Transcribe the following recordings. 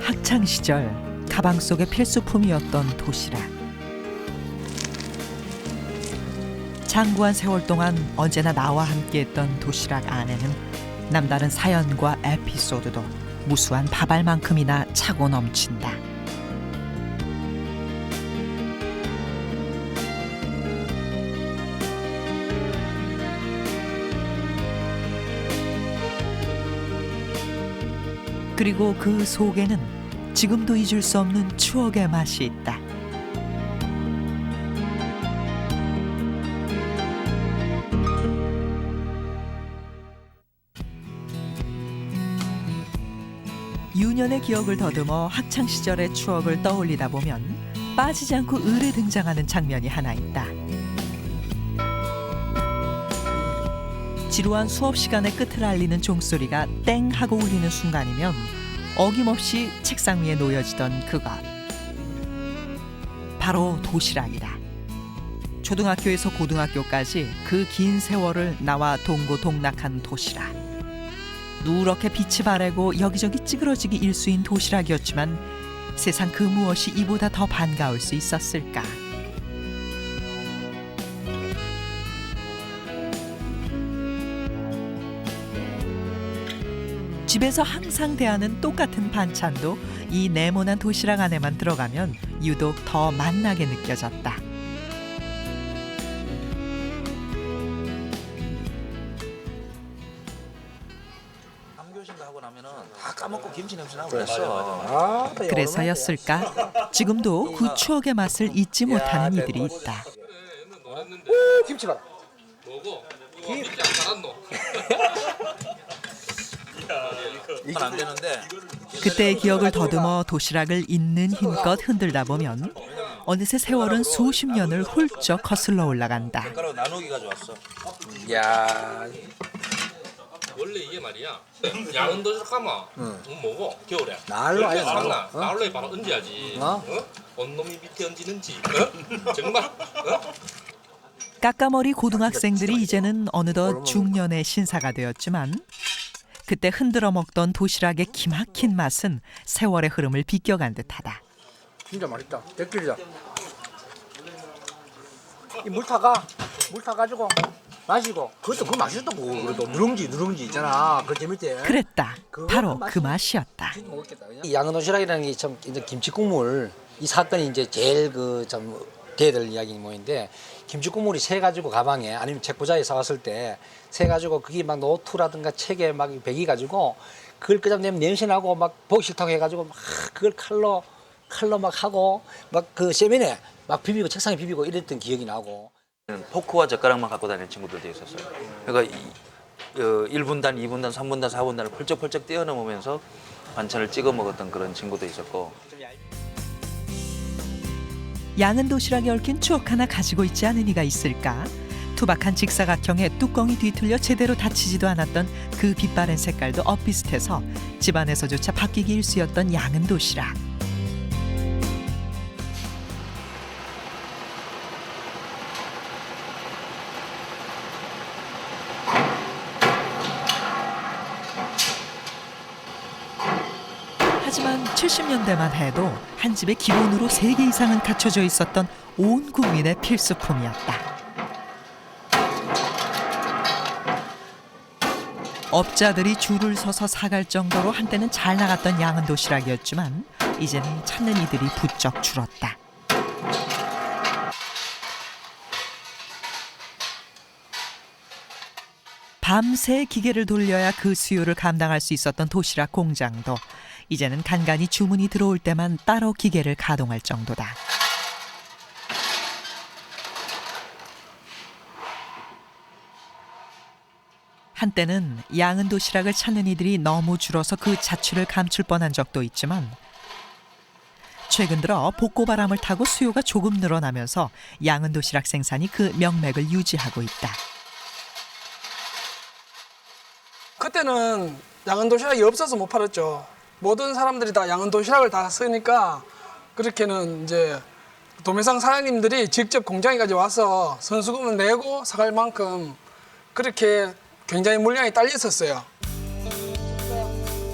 학창 시절 가방 속의 필수품이었던 도시락. 장구한 세월 동안 언제나 나와 함께했던 도시락 안에는 남다른 사연과 에피소드도 무수한 밥알만큼이나 차고 넘친다. 그리고 그 속에는 지금도 잊을 수 없는 추억의 맛이 있다. 유년의 기억을 더듬어 학창 시절의 추억을 떠올리다 보면 빠지지 않고 을에 등장하는 장면이 하나 있다. 지루한 수업 시간의 끝을 알리는 종소리가 땡 하고 울리는 순간이면 어김없이 책상 위에 놓여지던 그것. 바로 도시락이다. 초등학교에서 고등학교까지 그 긴 세월을 나와 동고동락한 도시락. 누렇게 빛이 바래고 여기저기 찌그러지기 일수인 도시락이었지만 세상 그 무엇이 이보다 더 반가울 수 있었을까. 집에서 항상 대하는 똑같은 반찬도 이 네모난 도시락 안에만 들어가면 유독 더 맛나게 느껴졌다. 교신가 하고 나면은 다 까먹고 김치 냄새 나고 그랬어. 그래서였을까? 지금도 그 추억의 맛을 잊지 못하는 이들이 있다. 김치 봐라. 뭐고? 김치 안 갈았노? 이건 안 되는데. 그때의 기억을 더듬어 도시락을 있는 힘껏 흔들다 보면 어느새 세월은 수십 년을 훌쩍 거슬러 올라간다. 젓가락 나누기가 좋았어. 야, 원래 이게 말이야. 양은 도시락 가마. 뭐고? 겨울에. 날로 아예 날로. 나 날로에 바로 얹어야지. 어? 온놈이 밑에 얹는지. 정말? 까까머리 고등학생들이 이제는 어느덧 중년의 신사가 되었지만 그때 흔들어 먹던 도시락의 기막힌 맛은 세월의 흐름을 비껴간 듯하다. 진짜 맛있다. 데끼리자. 이 물 타가지고 마시고 그것도 그 맛있었다고. 그래도 누룽지 있잖아. 그 재밌대. 그랬다. 바로 그 맛이었다. 진짜 먹었겠다. 이 양은 도시락이라는 게 참 이제 김치국물 이 사건이 이제 제일 그 참 돼야 될 이야기인 모인데 김치국물이 새 가지고 가방에 아니면 책보자에 싸왔을 때 새 가지고 그게 막 노트라든가 책에 막 배기 가지고 그걸 끄집내면 냄새 나고 막 보기 싫다고 해가지고 막 그걸 칼로 막 하고 막 그 세면에 막 비비고 책상에 비비고 이랬던 기억이 나고. 포크와 젓가락만 갖고 다니는 친구들도 있었어요. 그러니까 1분단, 2분단, 3분단, 4분단을 펄쩍펄쩍 뛰어넘으면서 반찬을 찍어 먹었던 그런 친구도 있었고. 양은 도시락에 얽힌 추억 하나 가지고 있지 않은 이가 있을까? 투박한 직사각형에 뚜껑이 뒤틀려 제대로 닫히지도 않았던 그 빛바랜 색깔도 엇비슷해서 집안에서조차 바뀌기 일쑤였던 양은 도시락. 하지만 70년대만 해도 한 집에 기본으로 3개 이상은 갖춰져 있었던 온 국민의 필수품이었다. 업자들이 줄을 서서 사갈 정도로 한때는 잘 나갔던 양은 도시락이었지만 이제는 찾는 이들이 부쩍 줄었다. 밤새 기계를 돌려야 그 수요를 감당할 수 있었던 도시락 공장도 이제는 간간히 주문이 들어올 때만 따로 기계를 가동할 정도다. 한때는 양은 도시락을 찾는 이들이 너무 줄어서 그 자취를 감출 뻔한 적도 있지만 최근 들어 복고바람을 타고 수요가 조금 늘어나면서 양은 도시락 생산이 그 명맥을 유지하고 있다. 그때는 양은 도시락이 없어서 못 팔았죠. 모든 사람들이 다 양은 도시락을 다 쓰니까 그렇게는 이제 도매상 사장님들이 직접 공장에까지 와서 선수금을 내고 사갈 만큼 그렇게 굉장히 물량이 딸렸었어요.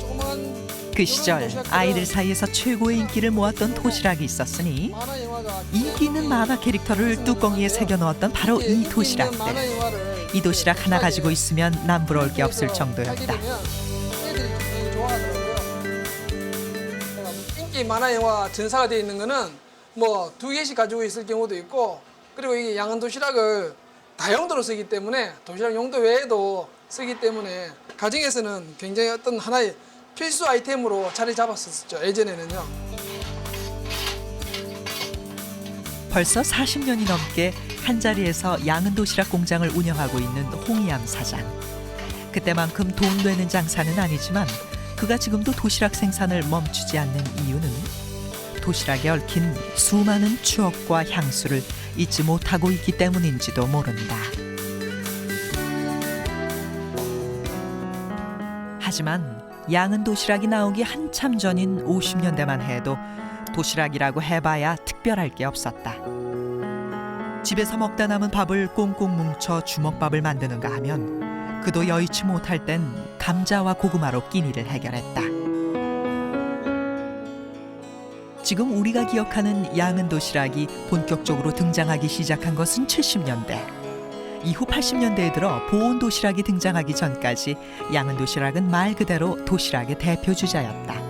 조그만 그 시절 아이들 사이에서 최고의 인기를 모았던 도시락이 있었으니 만화 영화가 인기 있는 만화 캐릭터를 뚜껑이에 새겨 넣었던 바로 이 만화 도시락들. 영화를 이 도시락 하나 가지고 있으면 남부러울 게 없을 하게 정도였다. 되면 애들이 되게 좋아하더라고요. 제가 인기 만화 영화 전사가 되어 있는 거는 뭐 2개씩 가지고 있을 경우도 있고, 그리고 이 양은 도시락을 다용도로 쓰기 때문에 도시락 용도 외에도 쓰기 때문에 가정에서는 굉장히 어떤 하나의 필수 아이템으로 자리 잡았었죠. 예전에는요. 벌써 40년이 넘게 한자리에서 양은 도시락 공장을 운영하고 있는 홍희암 사장. 그때만큼 돈 되는 장사는 아니지만 그가 지금도 도시락 생산을 멈추지 않는 이유는 도시락에 얽힌 수많은 추억과 향수를 잊지 못하고 있기 때문인지도 모른다. 하지만 양은 도시락이 나오기 한참 전인 50년대만 해도 도시락이라고 해봐야 특별할 게 없었다. 집에서 먹다 남은 밥을 꽁꽁 뭉쳐 주먹밥을 만드는가 하면 그도 여의치 못할 땐 감자와 고구마로 끼니를 해결했다. 지금 우리가 기억하는 양은 도시락이 본격적으로 등장하기 시작한 것은 70년대. 이후 80년대에 들어 보온 도시락이 등장하기 전까지 양은 도시락은 말 그대로 도시락의 대표 주자였다.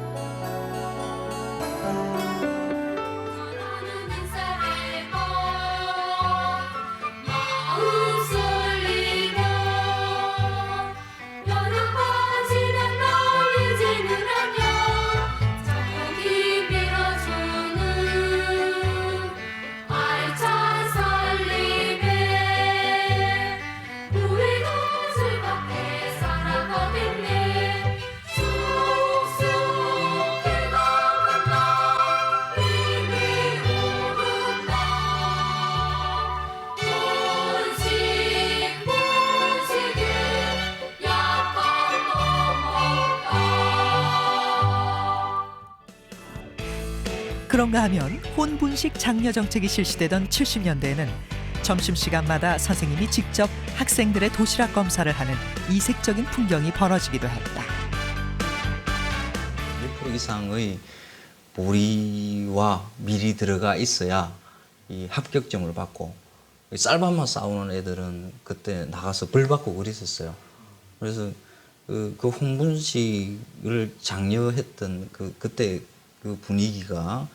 그런가 하면 혼분식 장려 정책이 실시되던 70년대에는 점심시간마다 선생님이 직접 학생들의 도시락 검사를 하는 이색적인 풍경이 벌어지기도 했다. 6% 이상의 보리와 밀이 들어가 있어야 이 합격점을 받고, 쌀밥만 싸우는 애들은 그때 나가서 벌 받고 그랬었어요. 그래서 그 혼분식을 장려했던 그때 그 분위기가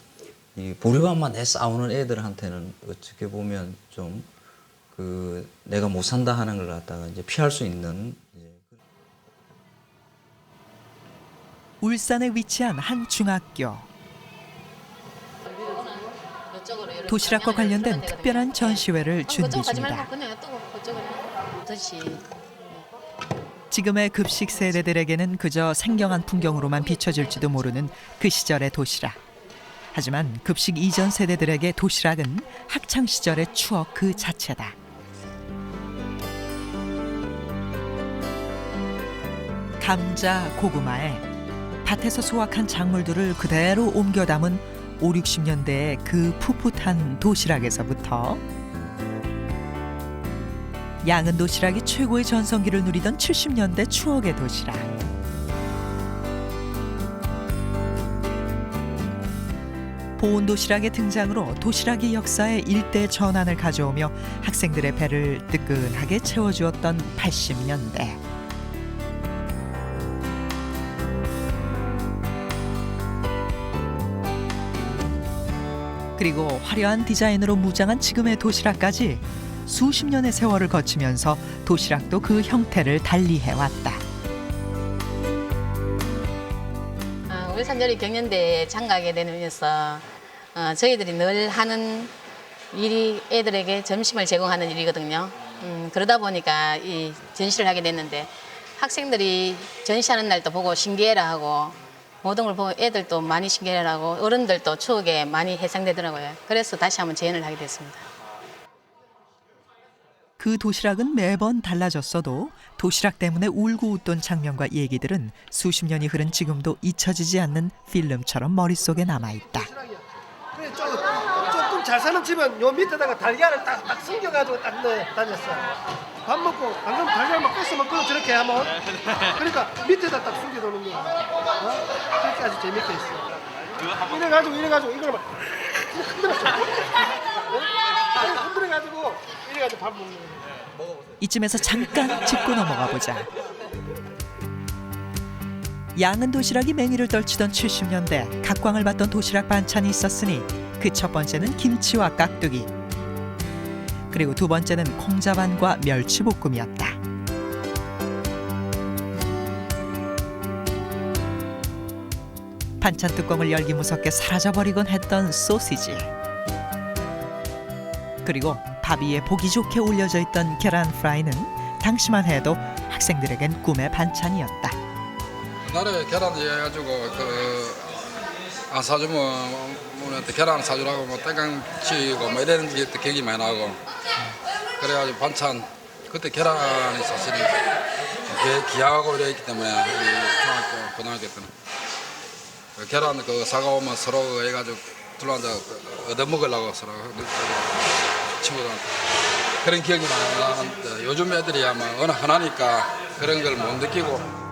이 보리밥만 내 싸우는 애들한테는 어떻게 보면 좀 내가 못 산다 하는 걸 갖다가 이제 피할 수 있는. 울산에 위치한 한 중학교. 도시락과 관련된 특별한 전시회를 준비 중이다. 지금의 급식 세대들에게는 그저 생경한 풍경으로만 비춰질지도 모르는 그 시절의 도시락. 하지만 급식 이전 세대들에게 도시락은 학창 시절의 추억 그 자체다. 감자, 고구마에 밭에서 수확한 작물들을 그대로 옮겨 담은 5, 60년대의 그 풋풋한 도시락에서부터 양은 도시락이 최고의 전성기를 누리던 70년대 추억의 도시락. 보온 도시락의 등장으로 도시락의 역사에 일대 전환을 가져오며 학생들의 배를 뜨끈하게 채워주었던 80년대. 그리고 화려한 디자인으로 무장한 지금의 도시락까지 수십 년의 세월을 거치면서 도시락도 그 형태를 달리해왔다. 울산여리 경연대에 장가하게 되면서 저희들이 늘 하는 일이 애들에게 점심을 제공하는 일이거든요. 그러다 보니까 이 전시를 하게 됐는데 학생들이 전시하는 날도 보고 신기해라 하고 모든 걸 보고 애들도 많이 신기해라 하고 어른들도 추억에 많이 해상되더라고요. 그래서 다시 한번 재현을 하게 됐습니다. 그 도시락은 매번 달라졌어도 도시락 때문에 울고 웃던 장면과 얘기들은 수십 년이 흐른 지금도 잊혀지지 않는 필름처럼 머릿속에 남아있다. 그래, 조금 잘 사는 집은 요 밑에다가 달걀을 딱 숨겨가지고 딱 넣어 다녔어. 밥 먹고 방금 달걀 막 꺾어 먹고 저렇게 하면 그러니까 밑에다 딱 숨겨두는 거야. 그렇게 아주 재밌게 했어. 이래가지고 이걸 막 흔들었죠. 흔들어가지고 이래가지고 밥 먹는 거예요. 이쯤에서 잠깐 짚고 넘어가 보자. 양은 도시락이 맹위를 떨치던 70년대 각광을 받던 도시락 반찬이 있었으니 그 첫 번째는 김치와 깍두기, 그리고 두 번째는 콩자반과 멸치볶음이었다. 반찬 뚜껑을 열기 무섭게 사라져버리곤 했던 소시지, 그리고 밥 위에 보기 좋게 올려져 있던 계란 프라이는 당시만 해도 학생들에겐 꿈의 반찬이었다. 옛날에 계란 해가지고 안 사주면 뭐한테 계란 사주라고 뭐 땡강 치고 뭐 이런 게 기억이 많이 나고 그래가지고 반찬 그때 계란이 사실은 귀하고 이래 있기 때문에 우리 중학교 고등학교 때는 계란 사가오면 서로 해가지고 둘러앉아 얻어먹으려고 서로 친구들한테 그런 기억이 많이 나는데 요즘 애들이 아마 워낙 흔하니까 그런 걸 못 느끼고.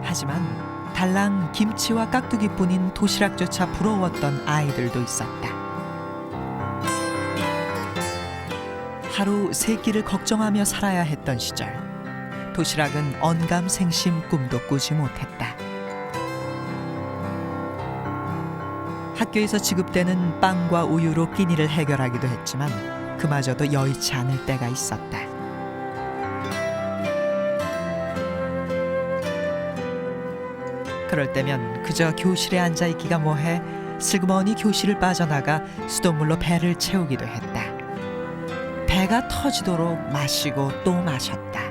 하지만 달랑 김치와 깍두기뿐인 도시락조차 부러웠던 아이들도 있었다. 하루 세 끼를 걱정하며 살아야 했던 시절, 도시락은 언감생심 꿈도 꾸지 못했다. 학교에서 지급되는 빵과 우유로 끼니를 해결하기도 했지만 그마저도 여의치 않을 때가 있었다. 그럴 때면 그저 교실에 앉아있기가 뭐해 슬그머니 교실을 빠져나가 수돗물로 배를 채우기도 했다. 배가 터지도록 마시고 또 마셨다.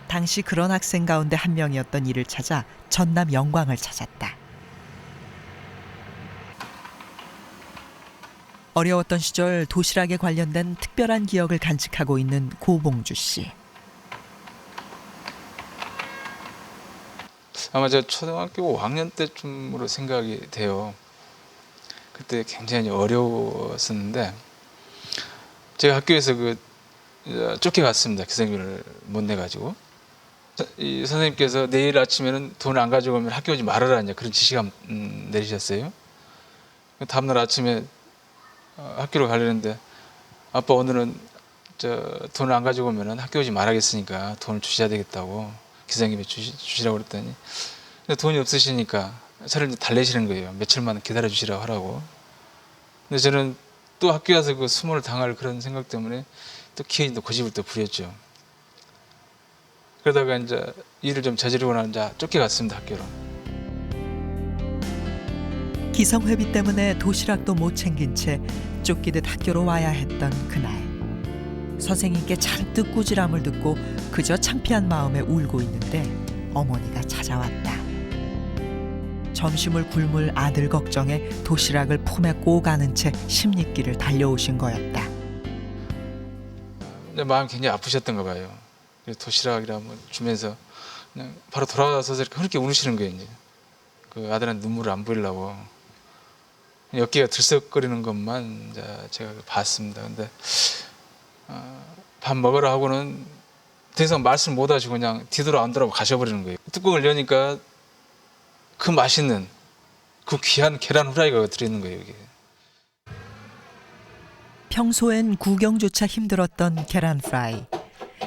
당시 그런 학생 가운데 한 명이었던 이를 찾아 전남 영광을 찾았다. 어려웠던 시절 도시락에 관련된 특별한 기억을 간직하고 있는 고봉주 씨. 아마 제가 초등학교 5학년 때쯤으로 생각이 돼요. 그때 굉장히 어려웠었는데 제가 학교에서 쫓겨갔습니다. 기생비를 못 내가지고. 이 선생님께서 내일 아침에는 돈 안 가져오면 학교 오지 말아라 이제 그런 지시가 내리셨어요. 다음날 아침에 학교로 가려는데 아빠 오늘은 돈 안 가지고 오면 학교 오지 말아야겠으니까 돈을 주셔야 되겠다고 기생님이 주시라고 그랬더니 돈이 없으시니까 저를 이제 달래시는 거예요. 며칠만 기다려 주시라고 하라고. 근데 저는 또 학교 가서 그 수모를 당할 그런 생각 때문에 또 기어이 고집을 또 부렸죠. 그러다가 이제 일을 좀 저지르고 나서 이제 쫓겨갔습니다, 학교로. 기성회비 때문에 도시락도 못 챙긴 채 쫓기듯 학교로 와야 했던 그날, 선생님께 잔뜩 꾸지람을 듣고 그저 창피한 마음에 울고 있는데 어머니가 찾아왔다. 점심을 굶을 아들 걱정에 도시락을 품에 꼭 안은 채 십리길을 달려오신 거였다. 마음이 굉장히 아프셨던가 봐요. 도시락이라 뭐 주면서 그냥 바로 돌아와서 이렇게 그렇게 우시는 거예요. 이제 그 아들한테 눈물을 안 보이려고 어깨가 들썩거리는 것만 이제 제가 봤습니다. 근데 밥 먹으라 하고는 더 이상 말씀 못 하시고 그냥 뒤돌아 안 돌아보고 가셔버리는 거예요. 뚜껑을 여니까 그 맛있는 그 귀한 계란 후라이가 들어있는 거예요. 여기. 평소엔 구경조차 힘들었던 계란 프라이.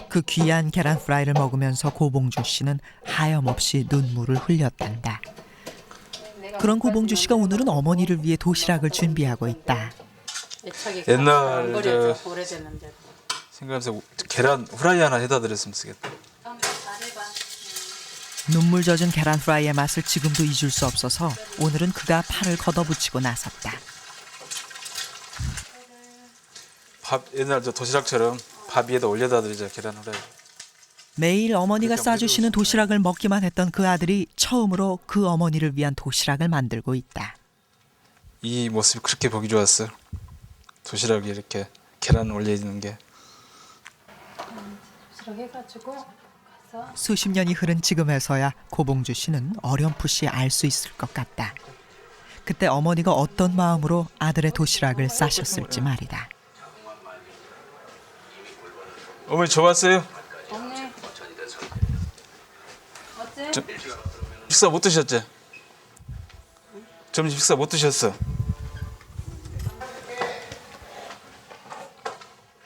그 귀한 계란 프라이를 먹으면서 고봉주 씨는 하염없이 눈물을 흘렸단다. 그런 고봉주 씨가 오늘은 어머니를 위해 도시락을 준비하고 있다. 옛날 생각하면서 계란 후라이 하나 해다 드렸으면 쓰겠다. 눈물 젖은 계란 프라이의 맛을 지금도 잊을 수 없어서 오늘은 그가 팔을 걷어붙이고 나섰다. 밥 옛날 저 도시락처럼 밥 위에다 올려다 드리자 계란 후라이. 매일 어머니가 싸주시는 도시락을 먹기만 했던 그 아들이 처음으로 그 어머니를 위한 도시락을 만들고 있다. 이 모습이 그렇게 보기 좋았어. 도시락에 이렇게 계란 올려 있는 게. 수십 년이 흐른 지금에서야 고봉주 씨는 어렴풋이 알 수 있을 것 같다. 그때 어머니가 어떤 마음으로 아들의 도시락을 싸셨을지 말이다. 어머니 좋았어요? 어머니. 어째? 식사 못 드셨지? 점심 식사 못 드셨어?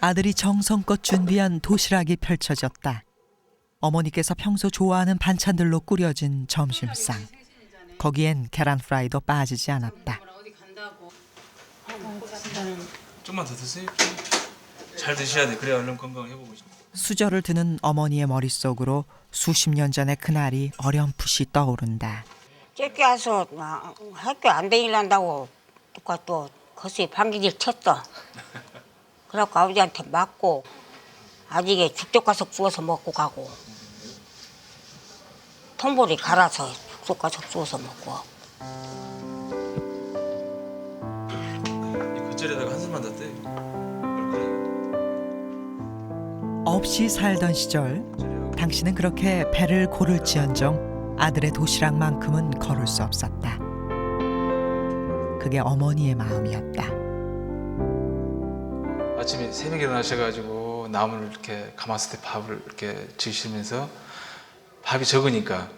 아들이 정성껏 준비한 도시락이 펼쳐졌다. 어머니께서 평소 좋아하는 반찬들로 꾸려진 점심상. 거기엔 계란 프라이도 빠지지 않았다. 좀만 더 드세요. 잘 드셔야 돼. 그래야 얼른 건강해보고 싶어. 수저를 드는 어머니의 머릿속으로 수십 년 전의 그날이 어렴풋이 떠오른다. 쬐끼 와서 학교 안 다니란다고 누가 또 거기서 방귀질 쳤어. 그래갖고 아버지한테 맞고 아직에 죽적가속 주워서 먹고 가고 통보리 갈아서 죽적가속 주워서 먹고. 이 겉절에다가 한숨만 더 떼. 없이 살던 시절 당신은 그렇게 배를 고를지언정 아들의 도시락만큼은 거를 수 없었다. 그게 어머니의 마음이었다. 아침에 새벽에 일어나셔가지고 나물 이렇게 가마솥에 밥을 이렇게 지으시면서 밥이 적으니까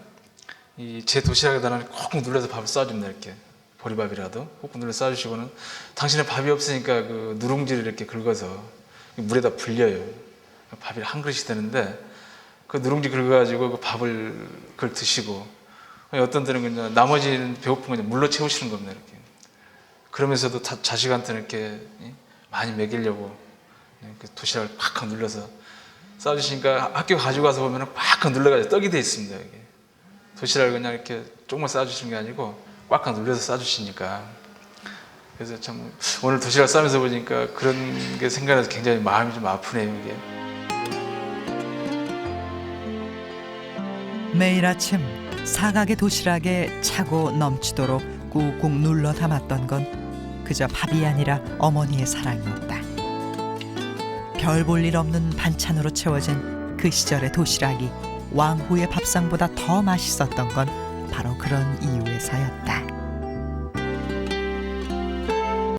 이 제 도시락에다 콕 눌러서 밥을 쏴줍니다. 이렇게 보리밥이라도 콕 눌러서 쏴주시고는 당신은 밥이 없으니까 그 누룽지를 이렇게 긁어서 물에다 불려요. 밥이 한 그릇이 되는데 그 누룽지 긁어가지고 그 밥을 그걸 드시고 어떤 때는 그냥 나머지는 배고픈 건 물로 채우시는 겁니다. 이렇게 그러면서도 자식한테는 이렇게 많이 먹이려고 그 도시락을 팍 눌러서 싸주시니까 학교 가지고 가서 보면 팍 눌러가지고 떡이 돼 있습니다. 이게. 도시락을 그냥 이렇게 조금만 싸주시는 게 아니고 꽉 눌러서 싸주시니까 그래서 참 오늘 도시락 싸면서 보니까 그런 게 생각나서 굉장히 마음이 좀 아프네요. 이게. 매일 아침 사각의 도시락에 차고 넘치도록 꾹꾹 눌러 담았던 건 그저 밥이 아니라 어머니의 사랑이었다. 별 볼 일 없는 반찬으로 채워진 그 시절의 도시락이 왕후의 밥상보다 더 맛있었던 건 바로 그런 이유에서였다.